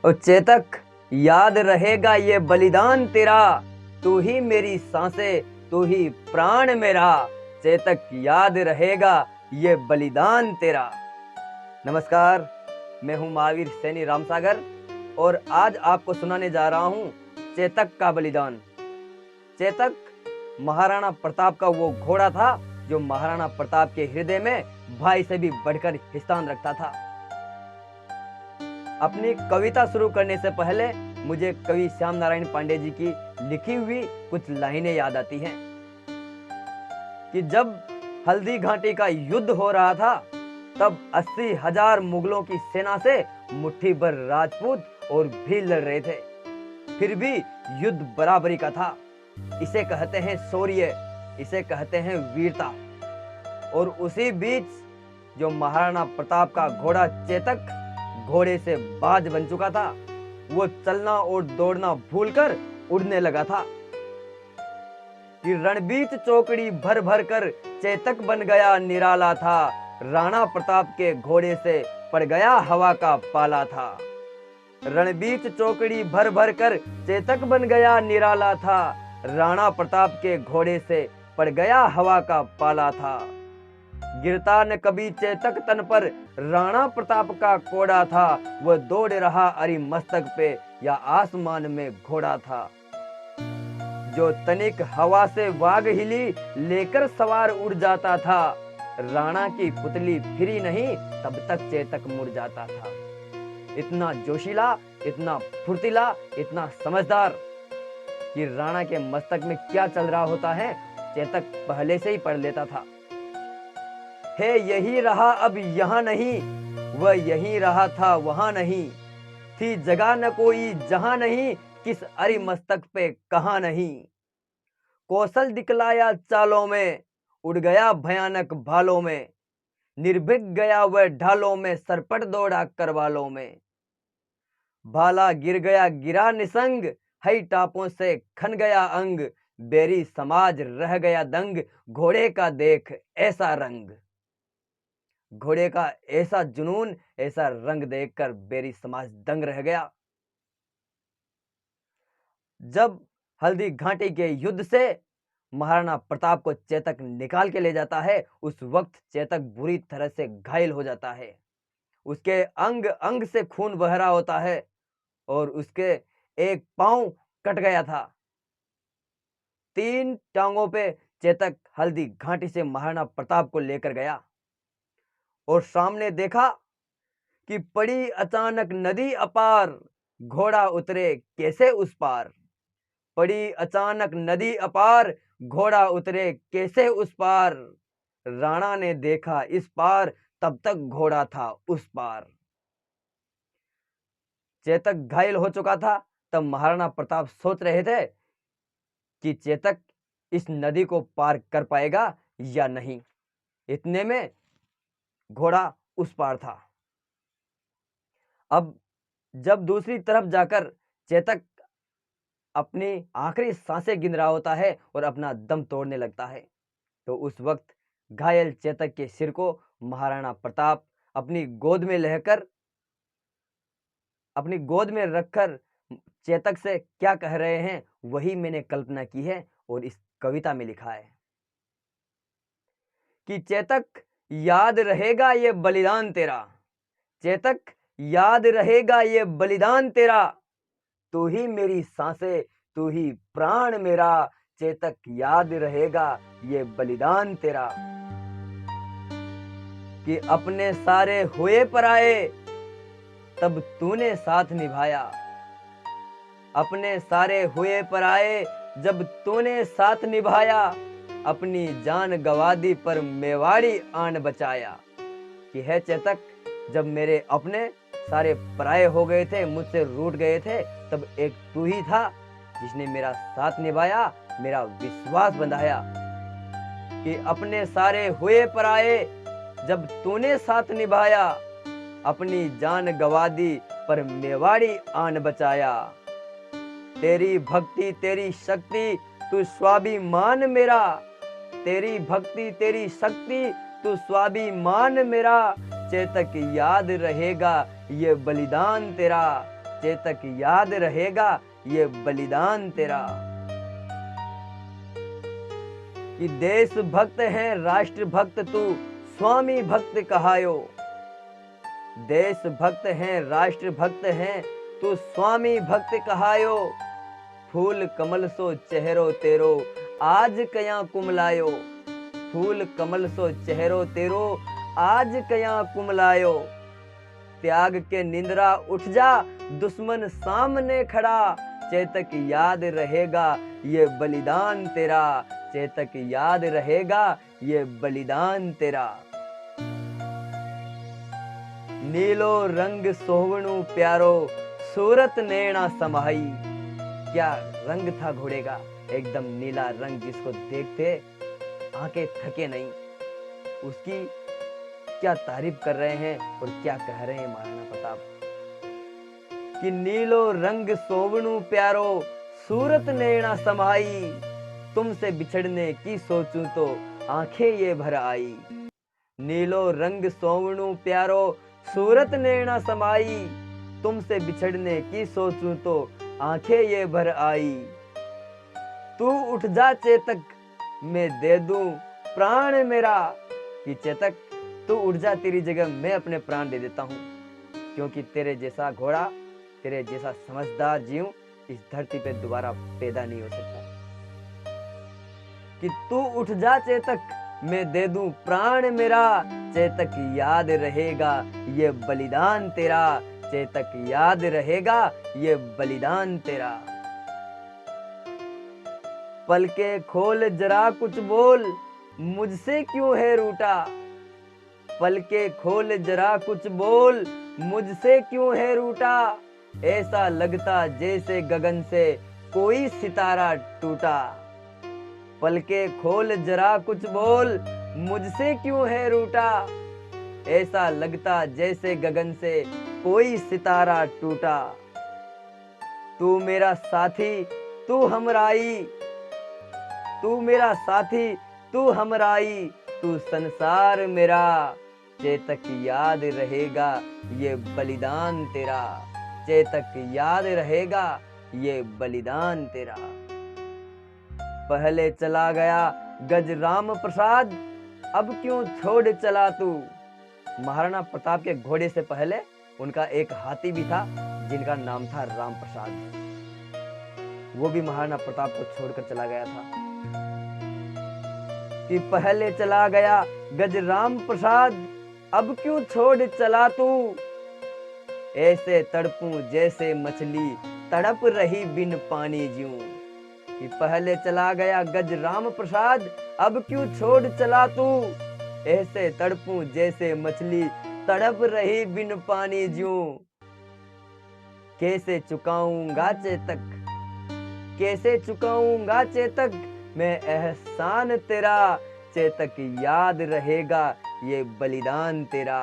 ओ चेतक, याद रहेगा ये बलिदान तेरा, तू ही मेरी सांसें, तू ही प्राण मेरा। चेतक, याद रहेगा ये बलिदान तेरा। नमस्कार, मैं हूं महावीर सैनी रामसागर और आज आपको सुनाने जा रहा हूं चेतक का बलिदान। चेतक महाराणा प्रताप का वो घोड़ा था जो महाराणा प्रताप के हृदय में भाई से भी बढ़कर स्थान रखता था। अपनी कविता शुरू करने से पहले मुझे कवि श्याम नारायण पांडे जी की लिखी हुई कुछ लाइनें याद आती हैं कि जब हल्दी घाटी का युद्ध हो रहा था तब 80,000 मुगलों की सेना से मुट्ठी भर राजपूत और भील लड़ रहे थे। फिर भी युद्ध बराबरी का था। इसे कहते हैं शौर्य, इसे कहते हैं वीरता। और उसी बीच जो महाराणा प्रताप का घोड़ा चेतक घोड़े से बाज बन चुका था, वो चलना और दौड़ना भूलकर उड़ने लगा था कि रणबीत चौकड़ी भर भर कर चेतक बन गया निराला था। राणा प्रताप के घोड़े से पड़ गया हवा का पाला था। रणबीत चौकड़ी भर भर कर चेतक बन गया निराला था। राणा प्रताप के घोड़े से पड़ गया हवा का पाला था। गिरता न कभी चेतक तन पर राणा प्रताप का कोड़ा था। वह दौड़ रहा अरि मस्तक पे या आसमान में घोड़ा था। जो तनिक हवा से वाग हिली लेकर सवार उड़ जाता था। राणा की पुतली फिरी नहीं तब तक चेतक मुड़ जाता था। इतना जोशीला, इतना फुर्तीला, इतना समझदार कि राणा के मस्तक में क्या चल रहा होता है चेतक पहले से ही पढ़ लेता था। है यही रहा अब यहाँ नहीं, वह यही रहा था वहां नहीं। थी जगह न कोई जहां नहीं, किस अरि मस्तक पे कहां नहीं। कौशल दिखलाया चालों में, उड़ गया भयानक भालों में। निर्भीक गया वह ढालों में, सरपट दौड़ा करवालों में। भाला गिर गया गिरा निसंग, हई टापों से खन गया अंग। बेरी समाज रह गया दंग, घोड़े का देख ऐसा रंग। घोड़े का ऐसा जुनून, ऐसा रंग देखकर बेरी समाज दंग रह गया। जब हल्दी घाटी के युद्ध से महाराणा प्रताप को चेतक निकाल के ले जाता है, उस वक्त चेतक बुरी तरह से घायल हो जाता है। उसके अंग अंग से खून बह रहा होता है और उसके एक पांव कट गया था। 3 टांगों पे चेतक हल्दी घाटी से महाराणा प्रताप को लेकर गया और सामने देखा कि पड़ी अचानक नदी अपार, घोड़ा उतरे कैसे उस पार। पड़ी अचानक नदी अपार, घोड़ा उतरे कैसे उस पार। राणा ने देखा इस पार, तब तक घोड़ा था उस पार। चेतक घायल हो चुका था। तब महाराणा प्रताप सोच रहे थे कि चेतक इस नदी को पार कर पाएगा या नहीं। इतने में घोड़ा उस पार था। अब जब दूसरी तरफ जाकर चेतक अपनी आखिरी सांसें गिन रहा होता है और अपना दम तोड़ने लगता है, तो उस वक्त घायल चेतक के सिर को महाराणा प्रताप अपनी गोद में रखकर चेतक से क्या कह रहे हैं वही मैंने कल्पना की है और इस कविता में लिखा है कि चेतक, याद रहेगा ये बलिदान तेरा। चेतक, याद रहेगा ये बलिदान तेरा। तू ही मेरी सांसें, तू ही प्राण मेरा। चेतक, याद रहेगा ये बलिदान तेरा। कि अपने सारे हुए पराए तब तूने साथ निभाया। अपने सारे हुए पराए जब तूने साथ निभाया। अपनी जान गवा दी पर मेवाड़ी आन बचाया। कि है चेतक, जब मेरे अपने सारे पराये हो गए थे, मुझसे रूठ गए थे, तब एक तू ही था जिसने मेरा साथ निभाया, मेरा विश्वास बंधाया। कि अपने सारे हुए पराये जब तूने साथ निभाया। अपनी जान गवा दी पर मेवाड़ी आन बचाया। तेरी भक्ति तेरी शक्ति तू स्वाभिमान मेरा। तेरी भक्ति तेरी शक्ति तू स्वाभिमान मेरा। चेतक, याद रहेगा ये बलिदान तेरा। चेतक याद रहेगा ये बलिदान तेरा। कि देश भक्त है राष्ट्र भक्त तू स्वामी भक्त कहायो। देश भक्त है राष्ट्र भक्त है तू स्वामी भक्त कहायो। फूल कमल सो चेहरो तेरो आज कया कुमलायो। फूल कमल सो चेहरो तेरो आज कया कुमलायो। त्याग के निंद्रा उठ जा दुश्मन सामने खड़ा। चेतक याद रहेगा ये बलिदान तेरा। चेतक याद रहेगा ये बलिदान तेरा। नीलो रंग सोहवणु प्यारो सूरत नैना समाई। क्या रंग था घोड़े का, एकदम नीला रंग जिसको देखते आंखें थके नहीं। उसकी क्या तारीफ कर रहे हैं और क्या कह रहे हैं महाराणा प्रताप कि नीलो रंग सोवणु प्यारो सूरत नैना समाई। तुमसे बिछड़ने की सोचूं तो आंखें ये भर आई। नीलो रंग सोवणु प्यारो सूरत नैना समाई। तुमसे बिछड़ने की सोचूं तो आंखें ये भर आई। तू उठ जा चेतक मैं दे दूं प्राण मेरा। कि चेतक तू उठ जा, तेरी जगह मैं अपने प्राण दे देता हूं, क्योंकि तेरे जैसा घोड़ा, तेरे जैसा समझदार जीव इस धरती पे दोबारा पैदा नहीं हो सकता। कि तू उठ जा चेतक मैं दे दूं प्राण मेरा। चेतक याद रहेगा ये बलिदान तेरा। चेतक याद रहेगा ये बलिदान तेरा। पलके खोल जरा कुछ बोल मुझसे क्यों है रूठा। पलके खोल जरा कुछ बोल मुझसे क्यों है रूठा। ऐसा लगता जैसे गगन से कोई सितारा टूटा। पलके खोल जरा कुछ बोल मुझसे क्यों है रूठा। ऐसा लगता जैसे गगन से कोई सितारा टूटा। तू मेरा साथी तू हमराई। तू मेरा साथी तू हमराई। तू संसार मेरा। चेतक याद रहेगा ये बलिदान तेरा। चेतक याद रहेगा ये बलिदान तेरा। पहले चला गया गज राम प्रसाद अब क्यों छोड़ चला तू। महाराणा प्रताप के घोड़े से पहले उनका एक हाथी भी था जिनका नाम था राम प्रसाद। वो भी महाराणा प्रताप को छोड़कर चला गया था। कि पहले चला गया गज राम प्रसाद अब क्यों छोड़ चला तू। ऐसे तड़पूं जैसे मछली तड़प रही बिन पानी ज्यूं। कि पहले चला गया गज राम प्रसाद अब क्यों छोड़ चला तू। ऐसे तड़पूं जैसे मछली तड़प रही बिन पानी ज्यूं। कैसे चुकाऊंगा चेतक, कैसे चुकाऊंगा चेतक मैं एहसान तेरा। चेतक याद रहेगा ये बलिदान तेरा।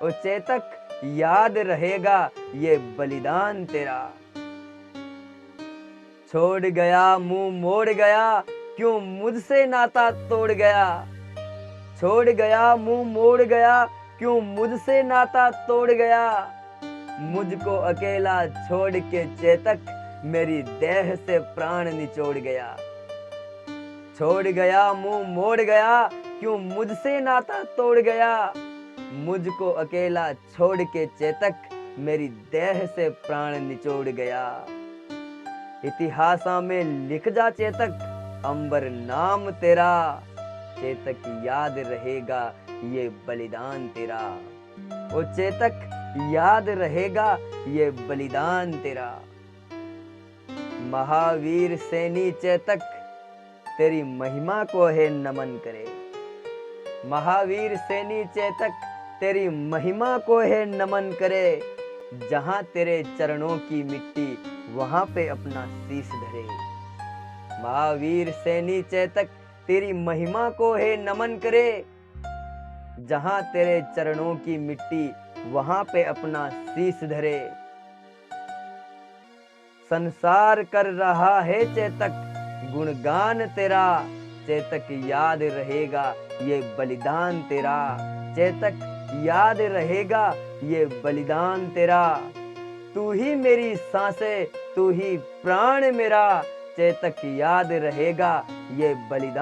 ओ चेतक याद रहेगा ये बलिदान तेरा। छोड़ गया मुंह मोड़ गया क्यों मुझसे नाता तोड़ गया। छोड़ गया मुंह मोड़ गया क्यों मुझसे नाता तोड़ गया। मुझको अकेला छोड़ के चेतक मेरी देह से प्राण निचोड़ गया। छोड़ गया मुंह मोड़ गया क्यों मुझसे नाता तोड़ गया। मुझको अकेला छोड़ के चेतक मेरी देह से प्राण निचोड़ गया। इतिहासा में लिख जा चेतक अंबर नाम तेरा। चेतक याद रहेगा ये बलिदान तेरा। ओ चेतक याद रहेगा ये बलिदान तेरा। महावीर सैनी चेतक तेरी महिमा को है नमन करे। महावीर सैनी चेतक तेरी महिमा को है नमन करे। जहां तेरे चरणों की मिट्टी वहां पे अपना शीश धरे। महावीर सैनी चेतक तेरी महिमा को है नमन करे। जहां तेरे चरणों की मिट्टी वहां पे अपना शीश धरे। संसार कर रहा है चेतक गुणगान तेरा। चेतक याद रहेगा ये बलिदान तेरा। चेतक याद रहेगा ये बलिदान तेरा। तू ही मेरी सांसें, तू ही प्राण मेरा, चेतक याद रहेगा ये बलिदान।